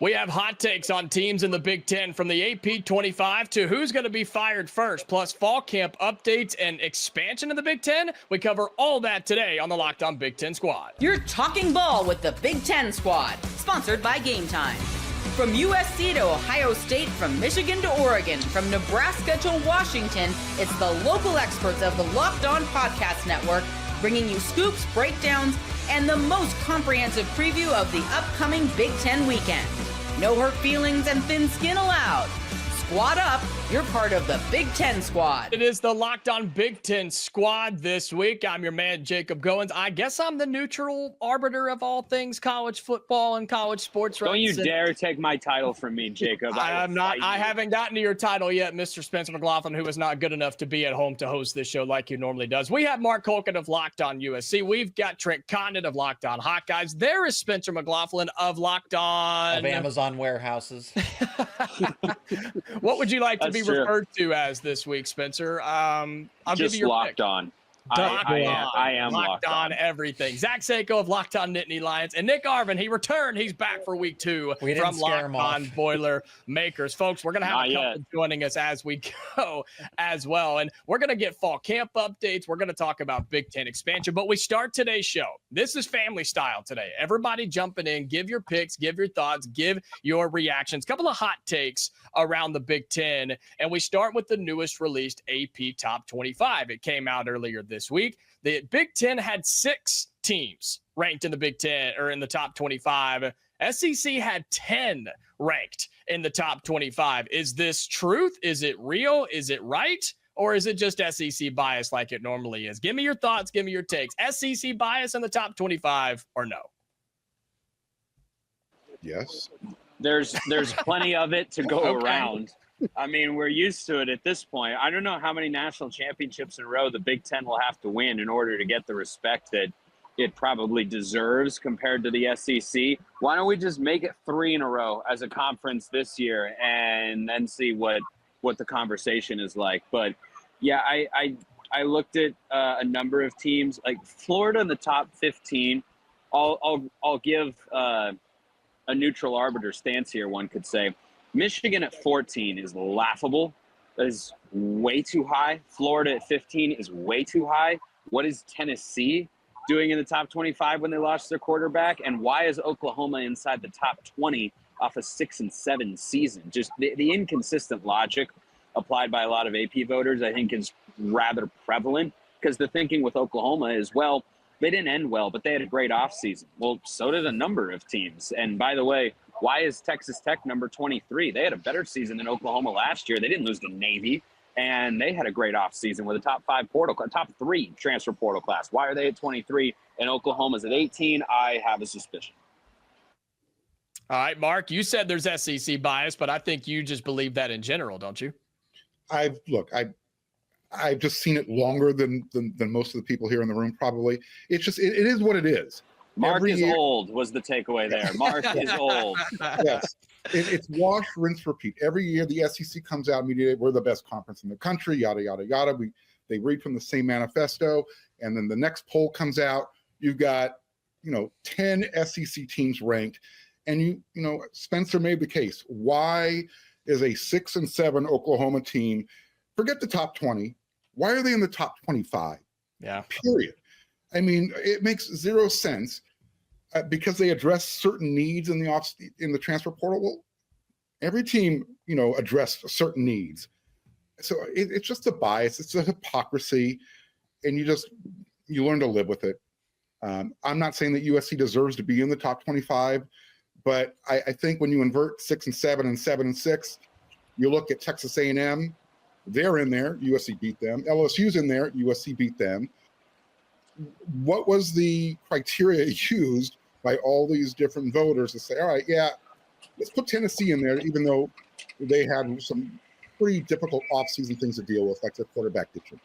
We have hot takes on teams in the Big Ten, from the AP 25 to who's going to be fired first, plus fall camp updates and expansion of the Big Ten. We cover all that today on the Locked On Big Ten Squad. You're talking ball with the Big Ten Squad, sponsored by Game Time. From USC to Ohio State, from Michigan to Oregon, from Nebraska to Washington, it's the local experts of the Locked On Podcast Network bringing you scoops, breakdowns, and the most comprehensive preview of the upcoming Big Ten weekend. No hurt feelings and thin skin allowed. Squad up, you're part of the Big Ten Squad. It is the Locked On Big Ten Squad this week. I'm your man, Jacob Goins. I guess I'm the neutral arbiter of all things college football and college sports. Don't you dare take my title from me, Jacob. I haven't gotten to your title yet, Mr. Spencer McLaughlin, who is not good enough to be at home to host this show like he normally does. We have Mark Culkin of Locked On USC. We've got Trent Condon of Locked On Hawkeyes. There is Spencer McLaughlin of Locked On... Of Amazon warehouses. What would you like to be referred to as this week, Spencer? I'll give you your Locked pick. On. I am locked on everything. Zach Seiko of Locked On Nittany Lions, and Nick Arvin. He returned. He's back for week 2 from Locked On Boiler Makers. Folks, we're going to have a couple joining us as we go as well. And we're going to get fall camp updates. We're going to talk about Big Ten expansion. But we start today's show. This is family style today. Everybody jumping in. Give your picks. Give your thoughts. Give your reactions. Couple of hot takes around the Big Ten. And we start with the newest released AP Top 25. It came out earlier this week. The Big Ten had 6 teams ranked in the Big Ten, or in the top 25. SEC had 10 ranked in the top 25. Is this truth? Is it real? Is it right? Or is it just SEC bias like it normally is? Give me your thoughts. Give me your takes. SEC bias in the top 25 or no? Yes. There's plenty of it to go around. I mean, we're used to it at this point. I don't know how many national championships in a row the Big Ten will have to win in order to get the respect that it probably deserves compared to the SEC. Why don't we just make it 3 in a row as a conference this year and then see what the conversation is like? But yeah, I looked at a number of teams, like Florida in the top 15. I'll give a neutral arbiter stance here, one could say. Michigan at 14 is laughable. That is way too high. Florida at 15 is way too high. What is Tennessee doing in the top 25 when they lost their quarterback? And why is Oklahoma inside the top 20 off a 6-7 season? Just the inconsistent logic applied by a lot of AP voters, I think, is rather prevalent, because the thinking with Oklahoma is, well, they didn't end well, but they had a great offseason. Well, so did a number of teams. And by the way, why is Texas Tech number 23? They had a better season than Oklahoma last year. They didn't lose to Navy, and they had a great offseason with a top 3 transfer portal class. Why are they at 23 and Oklahoma's at 18? I have a suspicion. All right, Mark, you said there's SEC bias, but I think you just believe that in general, don't you? I've just seen it longer than most of the people here in the room probably. It's just it is what it is. Mark is old was the takeaway there. Mark is old. Yes. It's wash, rinse, repeat. Every year the SEC comes out immediately. We're the best conference in the country, yada, yada, yada. They read from the same manifesto. And then the next poll comes out. You've got, 10 SEC teams ranked. And, Spencer made the case. Why is a 6-7 Oklahoma team, forget the top 20, why are they in the top 25? Yeah. Period. I mean, it makes zero sense. Because they address certain needs in the transfer portal. Well, every team, addressed certain needs. So it's just a bias. It's a hypocrisy, and you learn to live with it. I'm not saying that USC deserves to be in the top 25, but I think when you invert 6-7 and 7-6, you look at Texas A&M, they're in there. USC beat them. LSU's in there. USC beat them. What was the criteria used by all these different voters to say, all right, yeah, let's put Tennessee in there, even though they had some pretty difficult offseason things to deal with, like their quarterback ditching.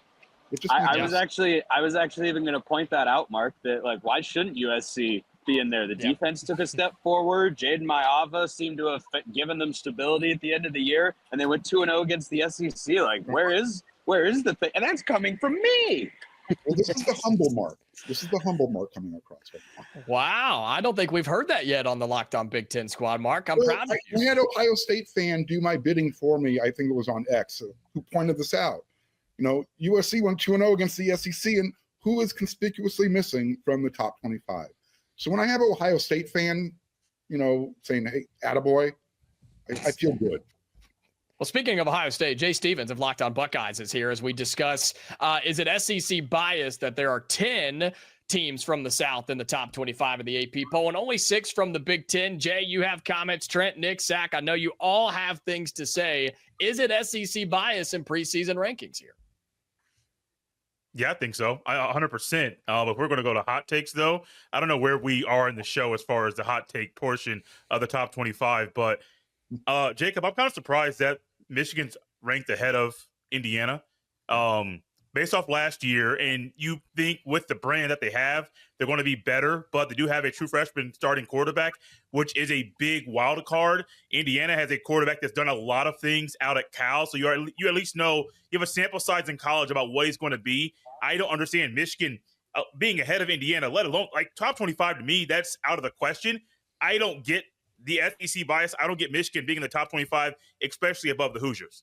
I was actually even going to point that out, Mark, that why shouldn't USC be in there? The defense took a step forward. Jaden Maiava seemed to have given them stability at the end of the year, and they went 2-0 against the SEC. Where is the thing? And that's coming from me. Well, this is the humble mark. This is the humble mark coming across right now. Wow. I don't think we've heard that yet on the Locked On Big Ten squad, Mark. I'm proud of you. I had Ohio State fan do my bidding for me. I think it was on X, who pointed this out. USC went 2-0 against the SEC, and who is conspicuously missing from the top 25? So when I have an Ohio State fan, saying, hey, attaboy, I feel good. Well, speaking of Ohio State, Jay Stevens of Locked On Buckeyes is here as we discuss, is it SEC bias that there are 10 teams from the South in the top 25 of the AP poll and only 6 from the Big Ten? Jay, you have comments. Trent, Nick, Zach, I know you all have things to say. Is it SEC bias in preseason rankings here? Yeah, I think so. 100%. If we're going to go to hot takes, though, I don't know where we are in the show as far as the hot take portion of the top 25. But, Jacob, I'm kind of surprised that Michigan's ranked ahead of Indiana based off last year. And you think with the brand that they have, they're going to be better. But they do have a true freshman starting quarterback, which is a big wild card. Indiana has a quarterback that's done a lot of things out at Cal. So you at least know you have a sample size in college about what he's going to be. I don't understand Michigan being ahead of Indiana, let alone top 25 to me, that's out of the question. I don't get the SEC bias. I don't get Michigan being in the top 25, especially above the Hoosiers.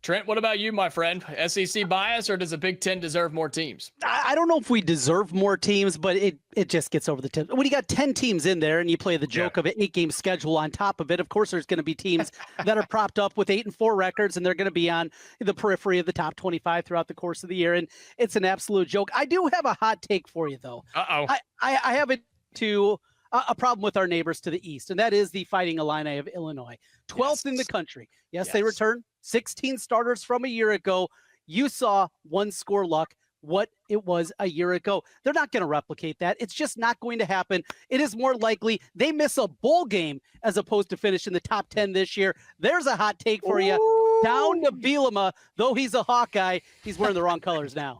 Trent, what about you, my friend? SEC bias, or does the Big Ten deserve more teams? I don't know if we deserve more teams, but it just gets over the tip. When you got 10 teams in there and you play the joke of an 8-game schedule on top of it, of course there's going to be teams that are propped up with 8-4 records, and they're going to be on the periphery of the top 25 throughout the course of the year, and it's an absolute joke. I do have a hot take for you, though. Uh-oh. I have it to a problem with our neighbors to the east, and that is the Fighting Illini of Illinois. 12th in the country. Yes, they return 16 starters from a year ago. You saw one score luck, what it was a year ago. They're not going to replicate that. It's just not going to happen. It is more likely they miss a bowl game as opposed to finish in the top 10 this year. There's a hot take for you. Down to Bielema, though he's a Hawkeye, he's wearing the wrong colors now.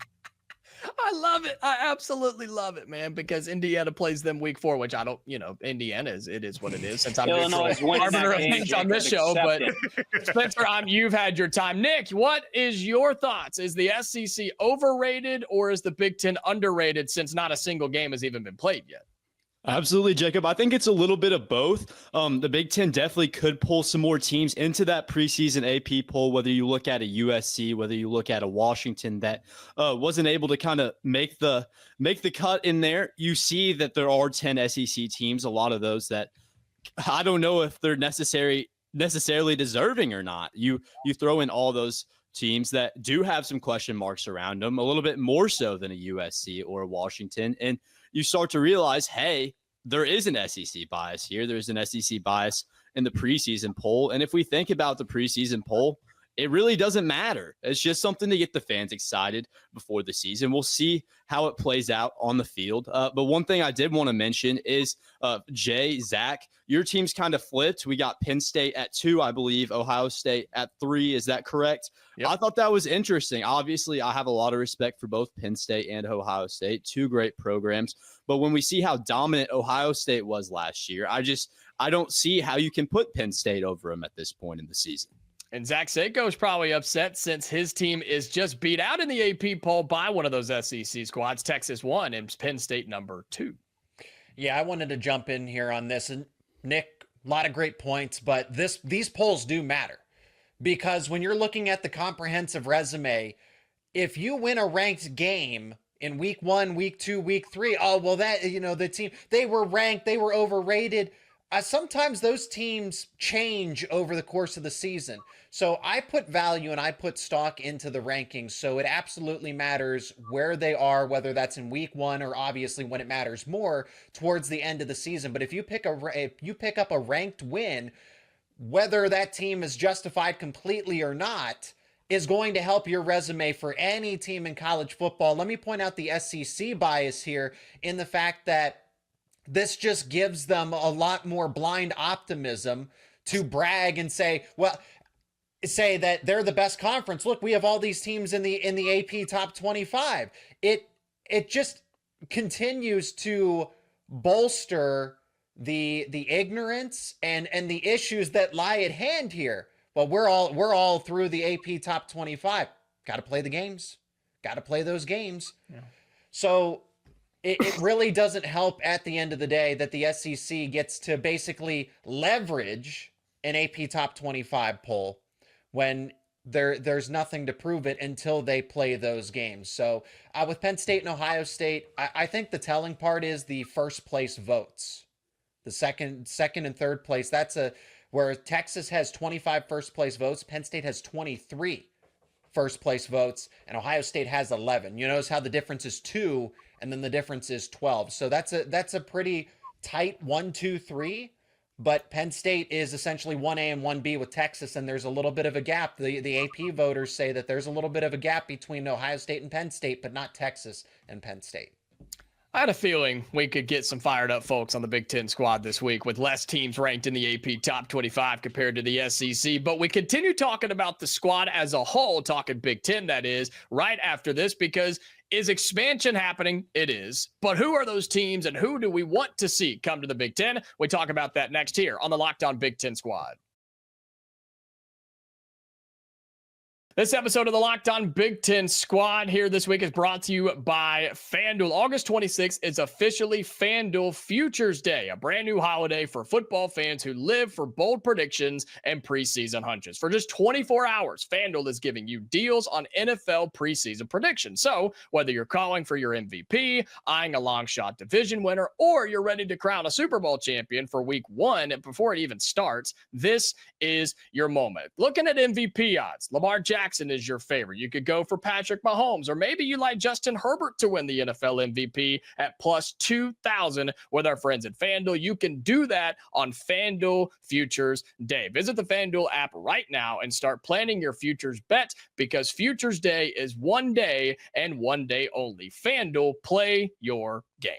I love it. I absolutely love it, man, because Indiana plays them week 4, which I don't, Indiana it is what it is. Since I'm arbiter of things on this show, but Spencer, you've had your time. Nick, what is your thoughts? Is the SEC overrated or is the Big Ten underrated since not a single game has even been played yet? Absolutely, Jacob. I think it's a little bit of both. The Big Ten definitely could pull some more teams into that preseason AP poll, whether you look at a USC, whether you look at a Washington that wasn't able to kind of make the cut in there. You see that there are 10 SEC teams, a lot of those that I don't know if they're necessarily deserving or not. You throw in all those teams that do have some question marks around them, a little bit more so than a USC or a Washington, and you start to realize, hey, there is an SEC bias here. There's an SEC bias in the preseason poll. And if we think about the preseason poll, it really doesn't matter. It's just something to get the fans excited before the season. We'll see how it plays out on the field. But one thing I did want to mention is, Jay, Zach, your team's kind of flipped. We got Penn State at 2, I believe, Ohio State at 3. Is that correct? Yep. I thought that was interesting. Obviously, I have a lot of respect for both Penn State and Ohio State, 2 great programs. But when we see how dominant Ohio State was last year, I don't see how you can put Penn State over them at this point in the season. And Zach Seiko's probably upset since his team is just beat out in the AP poll by one of those SEC squads. Texas 1 and Penn State number 2. Yeah, I wanted to jump in here on this. And Nick, a lot of great points, but these polls do matter. Because when you're looking at the comprehensive resume, if you win a ranked game in week 1, week 2, week 3, the team, they were ranked, they were overrated. Sometimes those teams change over the course of the season. So I put value and I put stock into the rankings. So it absolutely matters where they are, whether that's in week 1 or obviously when it matters more towards the end of the season. But if you pick up a ranked win, whether that team is justified completely or not, is going to help your resume for any team in college football. Let me point out the SEC bias here in the fact that this just gives them a lot more blind optimism to brag and say that they're the best conference. Look, we have all these teams in the AP top 25. It just continues to bolster the ignorance and the issues that lie at hand here. Well, we're all through the AP top 25. Got to play the games. got to play those games. Yeah. So it really doesn't help at the end of the day that the SEC gets to basically leverage an AP top 25 poll when there's nothing to prove it until they play those games. So with Penn State and Ohio State, I think the telling part is the first place votes. The second and third place, where Texas has 25 first place votes, Penn State has 23 first place votes, and Ohio State has 11. You notice how the difference is 2, and then the difference is 12. So that's a pretty tight 1, 2, 3. But Penn State is essentially 1A and 1B with Texas, and there's a little bit of a gap. The AP voters say that there's a little bit of a gap between Ohio State and Penn State, but not Texas and Penn State. I had a feeling we could get some fired up folks on the Big Ten squad this week with less teams ranked in the AP top 25 compared to the SEC. But we continue talking about the squad as a whole, talking Big Ten, that is, right after this, because is expansion happening? It is. But who are those teams and who do we want to see come to the Big Ten? We talk about that next here on the Locked On Big Ten Squad. This episode of the Locked On Big Ten Squad here this week is brought to you by FanDuel. August 26th is officially FanDuel Futures Day, a brand new holiday for football fans who live for bold predictions and preseason hunches. For just 24 hours, FanDuel is giving you deals on NFL preseason predictions. So whether you're calling for your MVP, eyeing a long shot division winner, or you're ready to crown a Super Bowl champion for week 1 before it even starts, this is your moment. Looking at MVP odds, Lamar Jackson is your favorite. You could go for Patrick Mahomes, or maybe you like Justin Herbert to win the NFL MVP at plus 2,000 with our friends at FanDuel. You can do that on FanDuel Futures Day. Visit the FanDuel app right now and start planning your futures bet, because Futures Day is one day and one day only. FanDuel, play your game.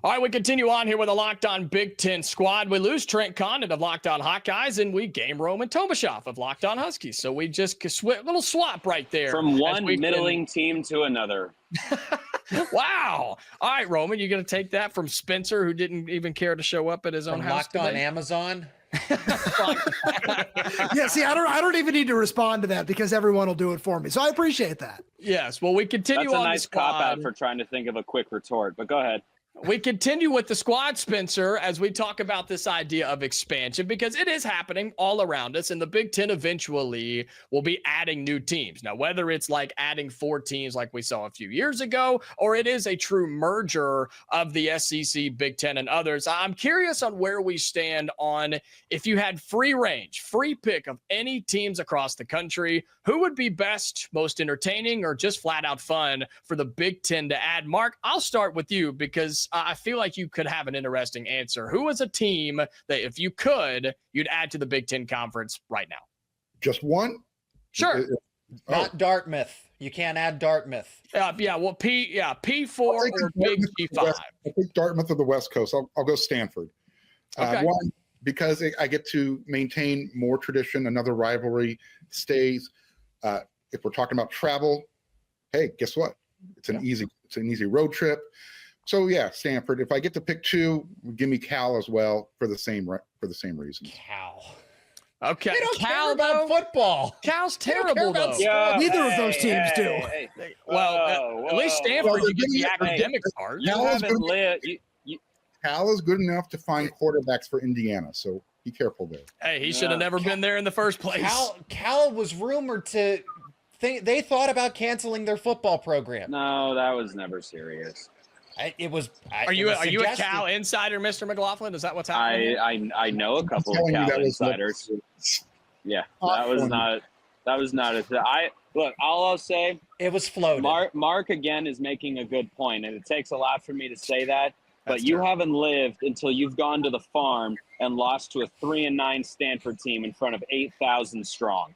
All right, we continue on here with a Locked On Big Ten Squad. We lose Trent Condon of Locked On Hawkeyes, and we game Roman Tomashoff of Locked On Huskies. So we just little swap right there. From one middling team to another. Wow. All right, Roman, you going to take that from Spencer, who didn't even care to show up at his own house Locked today? On Amazon. Yeah, see, I don't even need to respond to that because everyone will do it for me. So I appreciate that. Yes, well, we continue on. That's a nice cop-out for trying to think of a quick retort, but go ahead. We continue with the squad, Spencer, as we talk about this idea of expansion, because it is happening all around us, and the Big Ten eventually will be adding new teams. Now, whether it's like adding 4 teams like we saw a few years ago, or it is a true merger of the SEC, Big Ten, and others, I'm curious on where we stand on if you had free range, free pick of any teams across the country, who would be best, most entertaining, or just flat out fun for the Big Ten to add? Mark, I'll start with you because I feel like you could have an interesting answer. Who is a team that, if you could, you'd add to the Big Ten Conference right now? Just one? Sure. Not Dartmouth. You can't add Dartmouth. Yeah. Well, P4 or Big G5. I think Dartmouth or the West Coast. I'll go Stanford. Okay. One, because I get to maintain more tradition. Another rivalry stays. If we're talking about travel, hey, guess what? It's an easy road trip. So yeah, Stanford. If I get to pick 2, give me Cal as well for the same reason. Cal. Okay. They don't Cal, care about football. Cal's terrible, though. Yeah, neither of those teams do. Well, at least Stanford, you get the academics part. Cal is good enough to find quarterbacks for Indiana, so be careful there. Hey, he should have never been there in the first place. Cal was rumored to think they thought about canceling their football program. No, that was never serious. Are you a Cal insider, Mr. McLaughlin? Is that what's happening? I know a couple of Cal insiders. Yeah, that was not a thing. I'll say it was floated. Mark again is making a good point, and it takes a lot for me to say that. But you haven't lived until you've gone to the farm and lost to a 3-9 Stanford team in front of 8,000 strong.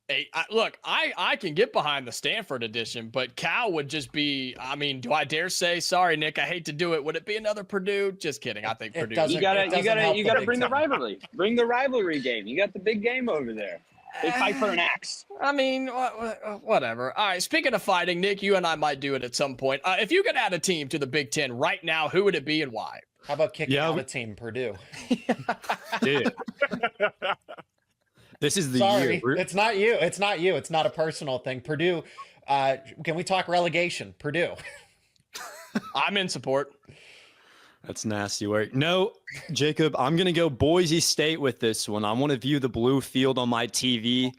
Hey, I can get behind the Stanford edition, but Cal would just be, I mean, do I dare say, sorry, Nick, I hate to do it. Would it be another Purdue? Just kidding. I think Purdue. You gotta bring the rivalry. Bring the rivalry game. You got the big game over there. They fight for an axe. I mean, whatever. All right, speaking of fighting, Nick, you and I might do it at some point. If you could add a team to the Big Ten right now, who would it be and why? How about kicking out a team, Purdue? Yeah. This is the Sorry, year. it's not you. It's not you. It's not a personal thing. Purdue, can we talk relegation? Purdue. I'm in support. That's nasty work. No, Jacob, I'm going to go Boise State with this one. I want to view the blue field on my TV.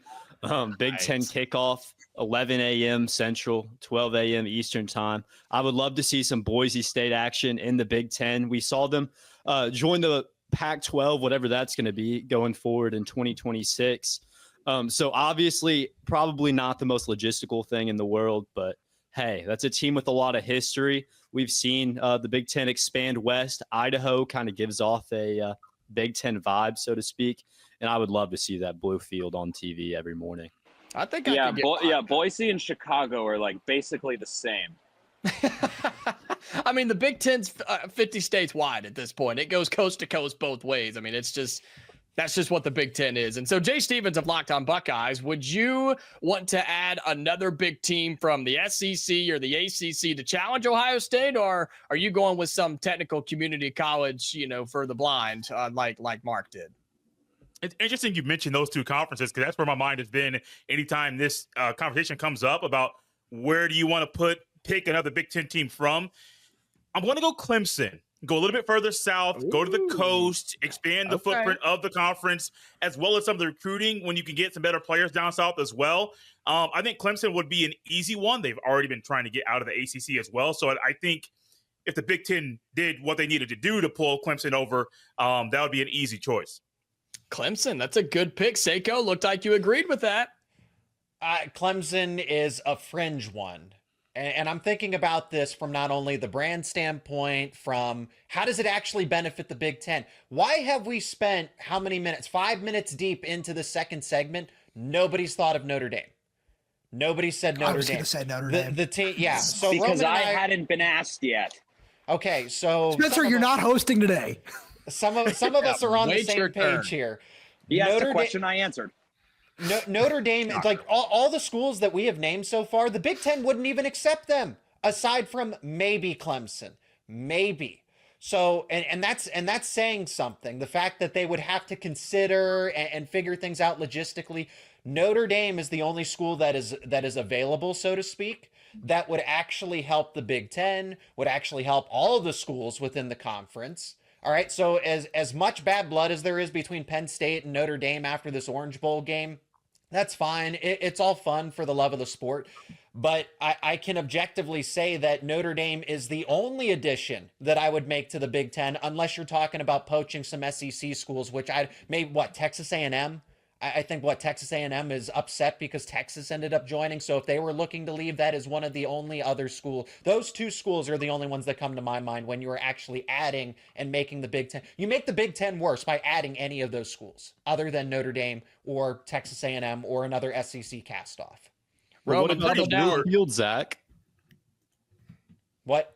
Big Ten kickoff, 11 a.m. Central, 12 a.m. Eastern time. I would love to see some Boise State action in the Big Ten. We saw them join the Pac-12, whatever that's going to be going forward in 2026. So obviously, probably not the most logistical thing in the world, but hey, that's a team with a lot of history. We've seen the Big Ten expand west. Idaho kind of gives off a Big Ten vibe, so to speak. And I would love to see that blue field on TV every morning. I think Boise and Chicago are like basically the same. I mean, the Big Ten's 50 states wide at this point. It goes coast to coast both ways. I mean, that's just what the Big Ten is. And so Jay Stevens of Locked On Buckeyes, would you want to add another big team from the SEC or the ACC to challenge Ohio State, or are you going with some technical community college, for the blind, like Mark did? It's interesting you mentioned those two conferences, because that's where my mind has been anytime this conversation comes up about where do you want to pick another Big Ten team from. I'm going to go Clemson. Go a little bit further south, go to the coast, expand the footprint of the conference, as well as some of the recruiting when you can get some better players down south as well. I think Clemson would be an easy one. They've already been trying to get out of the ACC as well. So I think if the Big Ten did what they needed to do to pull Clemson over, that would be an easy choice. Clemson, that's a good pick. Seiko, looked like you agreed with that. Clemson is a fringe one. And I'm thinking about this from not only the brand standpoint, from how does it actually benefit the Big Ten? Why have we spent how many minutes? 5 minutes deep into the second segment. Nobody's thought of Notre Dame. Nobody said Notre Dame. I was going to say Notre Dame. The team, yeah. So because I hadn't been asked yet. Okay, so Spencer, you're not hosting today. Some of us are on the same page here. He asked a question, I answered. Notre Dame, like all the schools that we have named so far, the Big Ten wouldn't even accept them, aside from maybe Clemson, maybe. So, and that's saying something. The fact that they would have to consider and figure things out logistically. Notre Dame is the only school that is available, so to speak, that would actually help the Big Ten, would actually help all of the schools within the conference. All right, so as much bad blood as there is between Penn State and Notre Dame after this Orange Bowl game, that's fine. It's all fun for the love of the sport. But I can objectively say that Notre Dame is the only addition that I would make to the Big Ten, unless you're talking about poaching some SEC schools, which Texas A&M? I think Texas A&M is upset because Texas ended up joining. So if they were looking to leave, that is one of the only other schools. Those two schools are the only ones that come to my mind when you are actually adding and making the Big Ten. You make the Big Ten worse by adding any of those schools other than Notre Dame or Texas A&M or another SEC castoff. What about the blue field, Zach? What?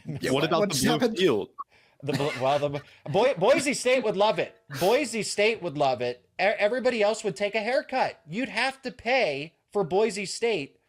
What about the blue field? Boise State would love it. Boise State would love it. Everybody else would take a haircut. You'd have to pay for Boise State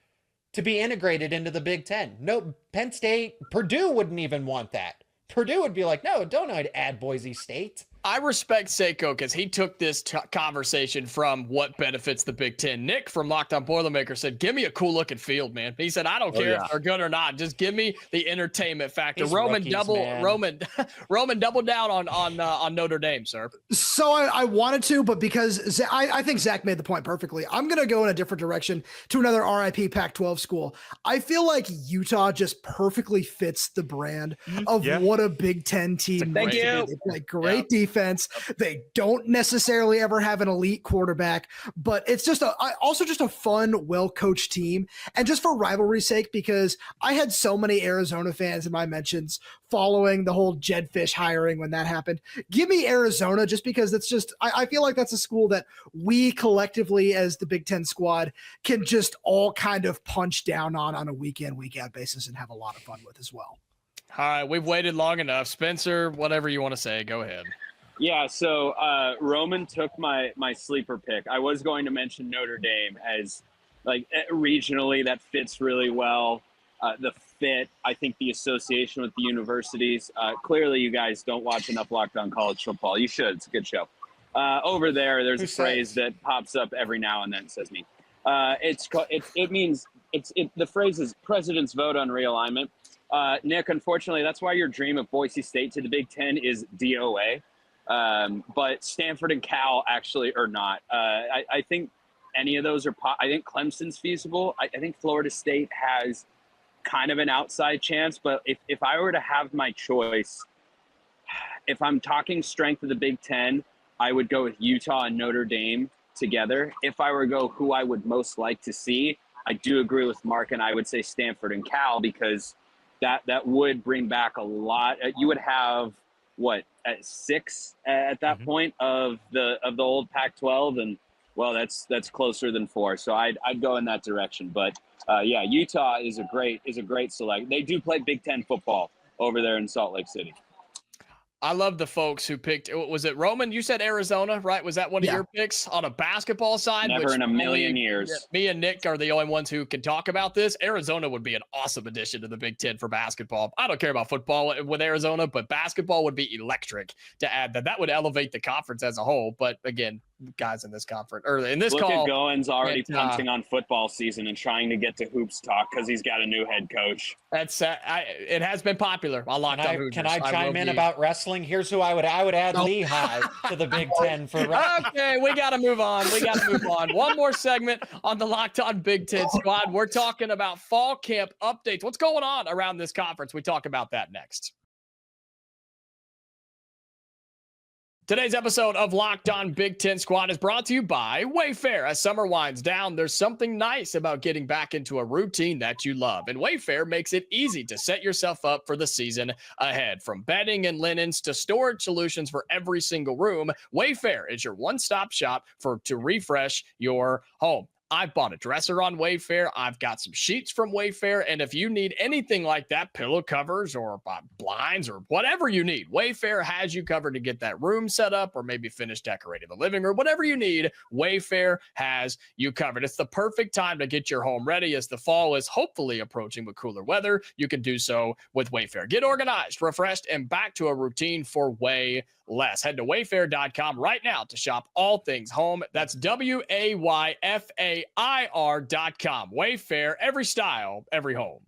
to be integrated into the Big Ten. No, Penn State, Purdue wouldn't even want that. Purdue would be like, no, don't add Boise State. I respect Seiko because he took this conversation from what benefits the Big Ten. Nick from Locked On Boilermaker said, give me a cool looking field, man. He said, I don't care if they're good or not. Just give me the entertainment factor. Roman doubled down on Notre Dame, sir. So I wanted to, but because I think Zach made the point perfectly, I'm going to go in a different direction to another RIP Pac-12 school. I feel like Utah just perfectly fits the brand of what a Big Ten team. Thank you. They play great defense. They don't necessarily ever have an elite quarterback, but it's just also just a fun, well-coached team. And just for rivalry's sake, because I had so many Arizona fans in my mentions following the whole Jed Fish hiring when that happened. Give me Arizona just because it's just, I feel like that's a school that we collectively as the Big Ten squad can just all kind of punch down on a week in, week out basis and have a lot of fun with as well. All right, we've waited long enough. Spencer, whatever you want to say, go ahead. Yeah, so Roman took my sleeper pick. I was going to mention Notre Dame as, like, regionally that fits really well. The fit, I think the association with the universities. Clearly, you guys don't watch enough Locked On College Football. You should. It's a good show. Over there's a phrase that pops up every now and then. Says me. The phrase is President's Vote on Realignment. Nick, unfortunately, that's why your dream of Boise State to the Big Ten is DOA. But Stanford and Cal actually are not. I think any of those are. I think Clemson's feasible. I think Florida State has kind of an outside chance. But if I were to have my choice, if I'm talking strength of the Big Ten, I would go with Utah and Notre Dame together. If I were to go who I would most like to see, I do agree with Mark, and I would say Stanford and Cal, because that would bring back a lot. You would have at 6 at that point of the old Pac-12, and well, that's closer than 4. So I'd go in that direction. But yeah, Utah is a great select. They do play Big Ten football over there in Salt Lake City. I love the folks who picked. Was it Roman? You said Arizona, right? Was that one of your picks on a basketball side? Never in a million years. Me and Nick are the only ones who can talk about this. Arizona would be an awesome addition to the Big Ten for basketball. I don't care about football with Arizona, but basketball would be electric to add that. That would elevate the conference as a whole. But again, guys in this conference or in this Look call, at Goins already punting on football season and trying to get to hoops talk because he's got a new head coach. That's it has been popular. Can I chime in about wrestling? Here's who I would add Lehigh to the Big Ten for wrestling. Okay, we got to move on. One more segment on the Locked On Big Ten Squad. We're talking about fall camp updates. What's going on around this conference? We talk about that next. Today's episode of Locked On Big Ten Squad is brought to you by Wayfair. As summer winds down, there's something nice about getting back into a routine that you love. And Wayfair makes it easy to set yourself up for the season ahead. From bedding and linens to storage solutions for every single room, Wayfair is your one-stop shop to refresh your home. I've bought a dresser on Wayfair. I've got some sheets from Wayfair. And if you need anything like that, pillow covers or blinds or whatever you need, Wayfair has you covered to get that room set up or maybe finish decorating the living room. Whatever you need, Wayfair has you covered. It's the perfect time to get your home ready as the fall is hopefully approaching with cooler weather. You can do so with Wayfair. Get organized, refreshed, and back to a routine for way less. Head to wayfair.com right now to shop all things home. That's WAYFAIR.com. Wayfair, every style, every home.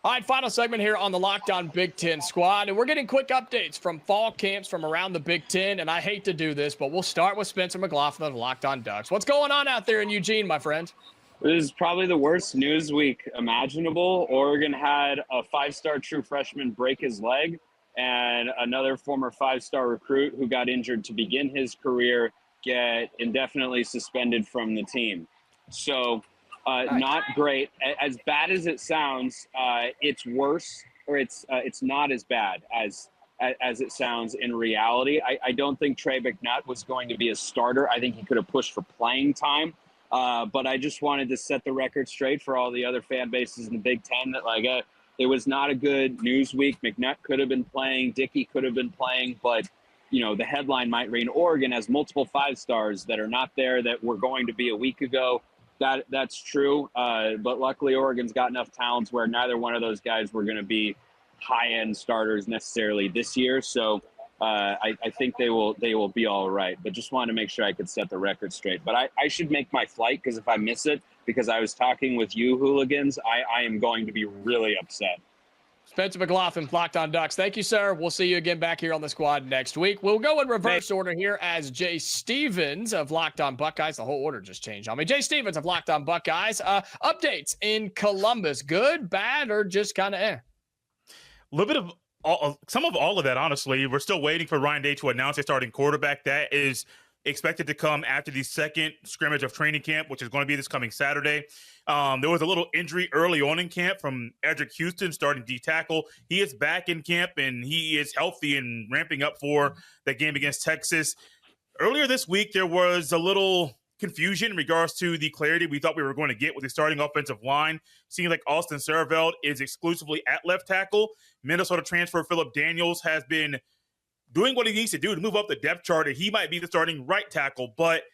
All right, final segment here on the Locked On Big Ten Squad, and we're getting quick updates from fall camps from around the Big Ten, and I hate to do this, but we'll start with Spencer McLaughlin of Locked On Ducks. What's going on out there in Eugene, my friend? This is probably the worst news week imaginable. Oregon had a 5-star true freshman break his leg, and another former 5-star recruit who got injured to begin his career get indefinitely suspended from the team. So not great. As bad as it sounds, it's worse, or it's not as bad as it sounds in reality. I don't think Trey McNutt was going to be a starter. I think he could have pushed for playing time. But I just wanted to set the record straight for all the other fan bases in the Big Ten that it was not a good news week. McNutt could have been playing, Dickey could have been playing, but the headline might read Oregon has multiple 5-stars that are not there that were going to be a week ago. That's true. But luckily Oregon's got enough talents where neither one of those guys were going to be high-end starters necessarily this year. So I think they will be all right, but just wanted to make sure I could set the record straight. But I should make my flight, because if I miss it, because I was talking with you hooligans, I am going to be really upset. Spencer McLaughlin, Locked On Ducks. Thank you, sir. We'll see you again back here on the squad next week. We'll go in reverse order here as Jay Stevens of Locked On Buckeyes. The whole order just changed on me. Jay Stevens of Locked On Buckeyes. Updates in Columbus. Good, bad, or just kind of A little bit of some of all of that, honestly. We're still waiting for Ryan Day to announce a starting quarterback. That is expected to come after the second scrimmage of training camp, which is going to be this coming Saturday. There was a little injury early on in camp from Edric Houston, starting D tackle. He is back in camp, and he is healthy and ramping up for the game against Texas. Earlier this week, there was a little confusion in regards to the clarity we thought we were going to get with the starting offensive line. Seems like Austin Serveld is exclusively at left tackle. Minnesota transfer Phillip Daniels has been doing what he needs to do to move up the depth chart, and he might be the starting right tackle. But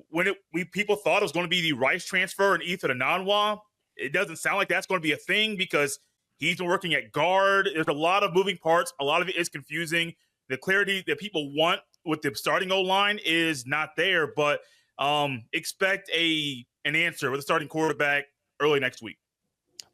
when people thought it was going to be the Rice transfer and Ethan Ananwa, it doesn't sound like that's going to be a thing because he's been working at guard. There's a lot of moving parts. A lot of it is confusing. the clarity that people want with the starting O-line is not there, but expect an answer with a starting quarterback early next week.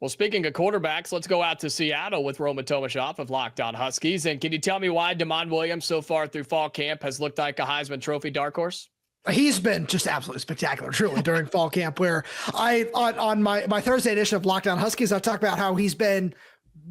Well, speaking of quarterbacks, let's go out to Seattle with Roman Tomashoff of Locked On Huskies. And can you tell me why Damon Williams so far through fall camp has looked like a Heisman Trophy dark horse? He's been just absolutely spectacular, truly, during fall camp, where on my Thursday edition of Locked On Huskies, I talked about how he's been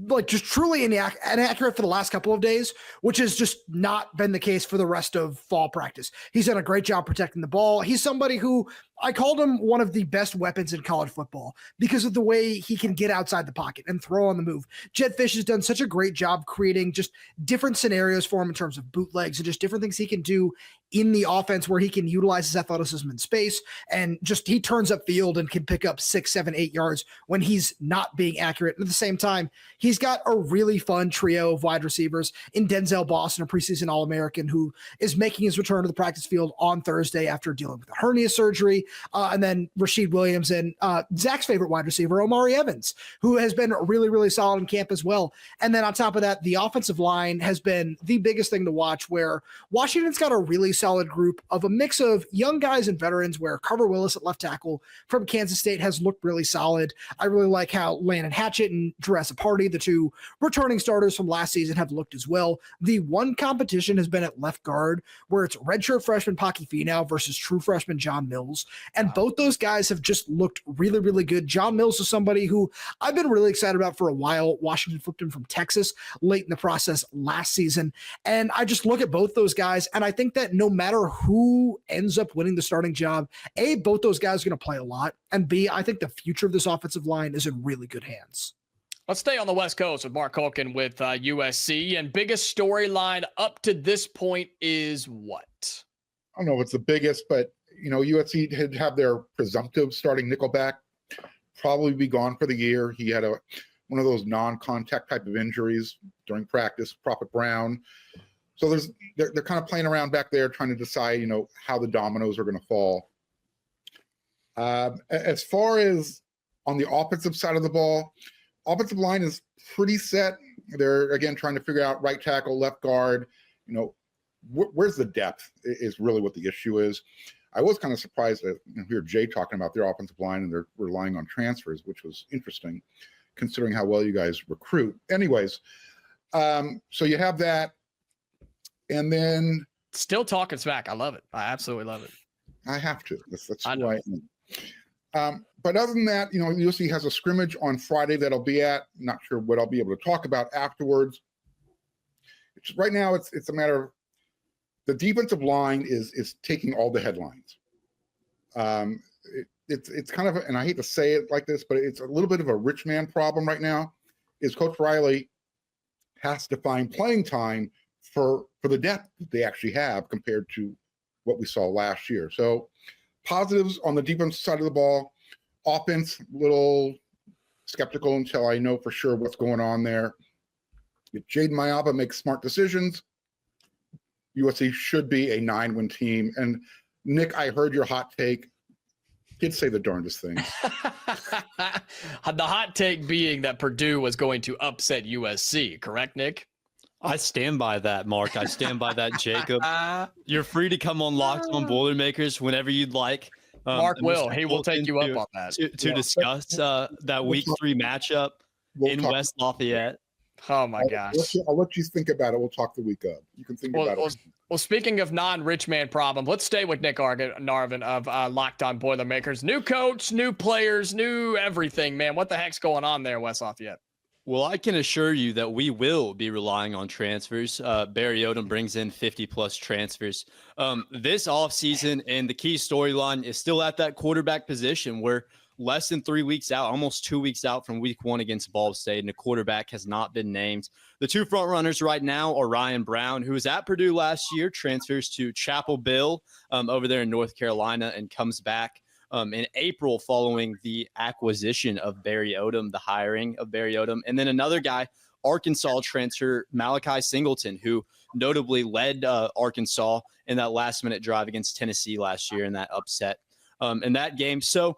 like just truly inaccurate for the last couple of days, which has just not been the case for the rest of fall practice. He's done a great job protecting the ball. He's somebody who I called him one of the best weapons in college football because of the way he can get outside the pocket and throw on the move. Jed Fish has done such a great job creating just different scenarios for him in terms of bootlegs and just different things he can do in the offense where he can utilize his athleticism in space, and just he turns up field and can pick up 6, 7, 8 yards when he's not being accurate. And at the same time, he's got a really fun trio of wide receivers in Denzel Boston, a preseason All-American who is making his return to the practice field on Thursday after dealing with a hernia surgery. And then Rashid Williams and Zach's favorite wide receiver, Omari Evans, who has been really, really solid in camp as well. And then on top of that, the offensive line has been the biggest thing to watch, where Washington's got a really solid group of a mix of young guys and veterans, where Carver Willis at left tackle from Kansas State has looked really solid. I really like how Landon Hatchett and Jurassic Party, the two returning starters from last season, have looked as well. The one competition has been at left guard, where it's redshirt freshman Paki Finau versus true freshman John Mills. And both those guys have just looked really, really good. John Mills is somebody who I've been really excited about for a while. Washington flipped him from Texas late in the process last season. And I just look at both those guys, and I think that no matter who ends up winning the starting job, A, both those guys are going to play a lot, and B, I think the future of this offensive line is in really good hands. Let's stay on the West Coast with Mark Culkin with USC. And biggest storyline up to this point is what? I don't know if it's the biggest, but USC had have their presumptive starting nickelback probably be gone for the year. He had one of those non-contact type of injuries during practice, Prophet Brown. So they're kind of playing around back there trying to decide, how the dominoes are going to fall. As far as on the offensive side of the ball, offensive line is pretty set. They're, again, trying to figure out right tackle, left guard. Where's the depth is really what the issue is. I was kind of surprised to hear Jay talking about their offensive line and they're relying on transfers, which was interesting considering how well you guys recruit. Anyways, so you have that. And then still talking smack. I love it. I absolutely love it. I have to. That's who I am. But other than that, USC has a scrimmage on Friday that I'll be at. I'm not sure what I'll be able to talk about afterwards. Right now, it's a matter of the defensive line is taking all the headlines. It's kind of, and I hate to say it like this, but it's a little bit of a rich man problem right now. Is Coach Riley has to find playing time for the depth that they actually have compared to what we saw last year. So positives on the defense side of the ball. Offense, a little skeptical until I know for sure what's going on there. If Jaden Mayaba makes smart decisions, USC should be a 9-win team. And Nick, I heard your hot take. Kids say the darndest things. The hot take being that Purdue was going to upset USC, correct, Nick? I stand by that, Mark. I stand by that, Jacob. You're free to come on Locked On Boilermakers whenever you'd like. Mark he will take you up on that. To discuss that week 3 matchup in West Lafayette. Oh, my gosh. I'll let you think about it. We'll talk the week up. You can think about it. Well, speaking of non-rich man problem, let's stay with Nick Narvin of Locked On Boilermakers. New coach, new players, new everything, man. What the heck's going on there, West Lafayette? Well, I can assure you that we will be relying on transfers. Barry Odom brings in 50-plus transfers this offseason, and the key storyline is still at that quarterback position. We're less than 3 weeks out, almost 2 weeks out from week 1 against Ball State, and a quarterback has not been named. The two front runners right now are Ryan Brown, who was at Purdue last year, transfers to Chapel Bill over there in North Carolina, and comes back in April following the acquisition of Barry Odom, the hiring of Barry Odom. And then another guy, Arkansas transfer Malachi Singleton, who notably led Arkansas in that last-minute drive against Tennessee last year in that upset in that game. So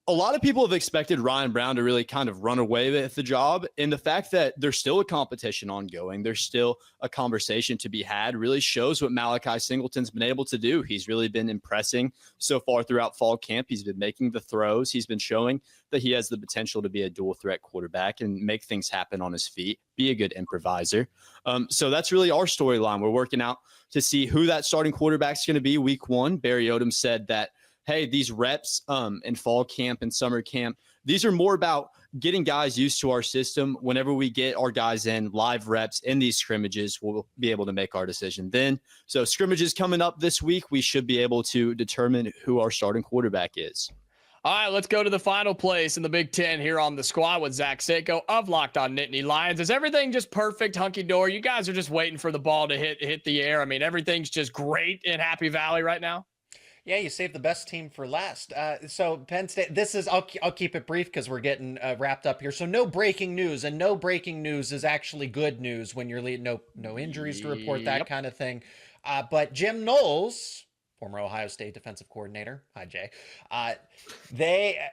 a lot of people have expected Ryan Brown to really kind of run away with the job. And the fact that there's still a competition ongoing, there's still a conversation to be had, really shows what Malachi Singleton's been able to do. He's really been impressing so far throughout fall camp. He's been making the throws. He's been showing that he has the potential to be a dual threat quarterback and make things happen on his feet, be a good improviser. So that's really our storyline. We're working out to see who that starting quarterback is going to be week 1. Barry Odom said that, hey, these reps in fall camp and summer camp, these are more about getting guys used to our system. Whenever we get our guys in live reps in these scrimmages, we'll be able to make our decision then. So scrimmages coming up this week, we should be able to determine who our starting quarterback is. All right, let's go to the final place in the Big Ten here on the squad with Zach Seko of Locked On Nittany Lions. Is everything just perfect, hunky-dory? You guys are just waiting for the ball to hit the air. I mean, everything's just great in Happy Valley right now? Yeah, you saved the best team for last. So Penn State, I'll keep it brief because we're getting wrapped up here. So no breaking news, and no breaking news is actually good news when you're leading. No injuries to report, that kind of thing. But Jim Knowles, former Ohio State defensive coordinator, hi Jay,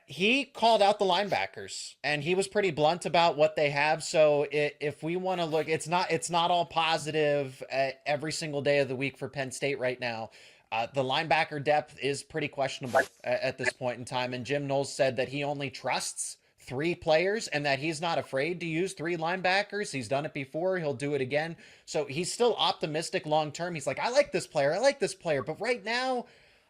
he called out the linebackers, and he was pretty blunt about what they have. So if we want to look, it's not all positive every single day of the week for Penn State right now. The linebacker depth is pretty questionable at this point in time. And Jim Knowles said that he only trusts 3 players and that he's not afraid to use 3 linebackers. He's done it before. He'll do it again. So he's still optimistic long-term. He's like, I like this player. But right now,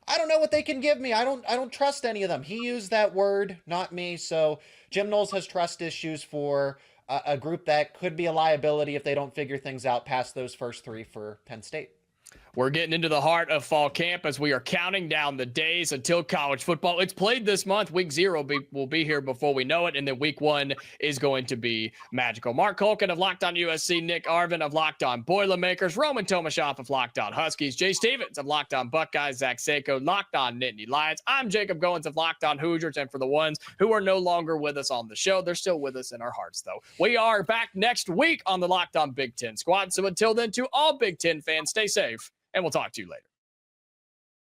I don't know what they can give me. I don't trust any of them. He used that word, not me. So Jim Knowles has trust issues for a group that could be a liability if they don't figure things out past those first 3 for Penn State. We're getting into the heart of fall camp as we are counting down the days until college football. It's played this month. Week 0 will be here before we know it, and then week 1 is going to be magical. Mark Culkin of Locked On USC, Nick Arvin of Locked On Boilermakers, Roman Tomashoff of Locked On Huskies, Jay Stevens of Locked On Buckeyes, Zach Seko, Locked On Nittany Lions. I'm Jacob Goins of Locked On Hoosiers, and for the ones who are no longer with us on the show, they're still with us in our hearts, though. We are back next week on the Locked On Big Ten Squad. So until then, to all Big Ten fans, stay safe, and we'll talk to you later.